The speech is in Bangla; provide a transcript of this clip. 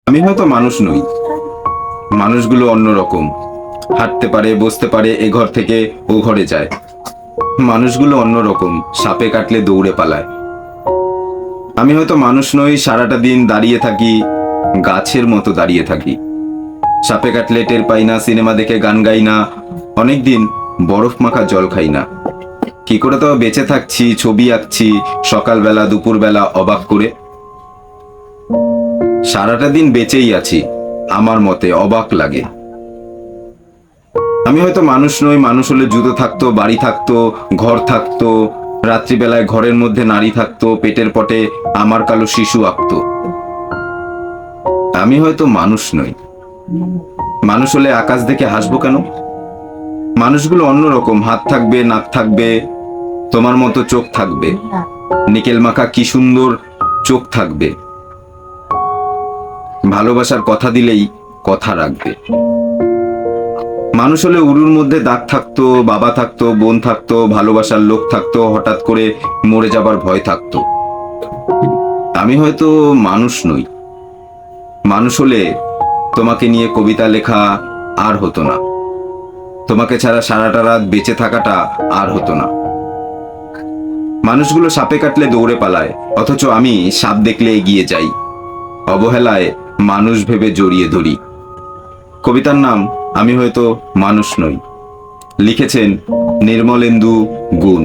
আমি হয়তো মানুষ নই, মানুষগুলো অন্যরকম। হাঁটতে পারে, বসতে পারে, এ ঘর থেকে ও ঘরে যায়। মানুষগুলো অন্যরকম, সাপে কাটলে দৌড়ে পালায়। আমি হয়তো মানুষ নই, সারাটা দিন দাঁড়িয়ে থাকি, গাছের মতো দাঁড়িয়ে থাকি। সাপে কাটলে টের পাই না, সিনেমা দেখে গান গাই না, অনেকদিন বরফ মাখা জল খাই না। কি করে তো বেঁচে থাকছি, ছবি আঁকছি সকালবেলা দুপুরবেলা অবাক করে। সারাটা দিন বেঁচেই আছি, আমার মতে অবাক লাগে। আমি হয়তো মানুষ নই, মানুষ হলে জুতো থাকতো, বাড়ি থাকতো, ঘর থাকতো, রাত্রিবেলায় ঘরের মধ্যে নারী থাকতো, পেটের পটে আমার কালো শিশু আঁকতো। আমি হয়তো মানুষ নই, মানুষ হলে আকাশ দেখে হাসবো কেন? মানুষগুলো অন্যরকম, হাত থাকবে, নাক থাকবে, তোমার মতো চোখ থাকবে, নিকেল মাখা কি সুন্দর চোখ থাকবে। ভালোবাসার কথা দিলেই কথা রাখবে। মানুষ হলে উরুর মধ্যে দাগ থাকতো, বাবা থাকতো, বোন থাকতো, ভালোবাসার লোক থাকতো, হঠাৎ করে মরে যাবার ভয় থাকতো। আমি হয়তো মানুষ নই, মানুষ হলে তোমাকে নিয়ে কবিতা লেখা আর হতো না, তোমাকে ছাড়া সারাটা রাত বেঁচে থাকাটা আর হতো না। মানুষগুলো সাপে কাটলে দৌড়ে পালায়, অথচ আমি সাপ দেখলে এগিয়ে যাই, অবহেলায় মানুষ ভেবে জড়িয়ে ধরি। কবিতার নাম আমি হয়তো মানুষ নই, লিখেছেন নির্মলেন্দু গুণ।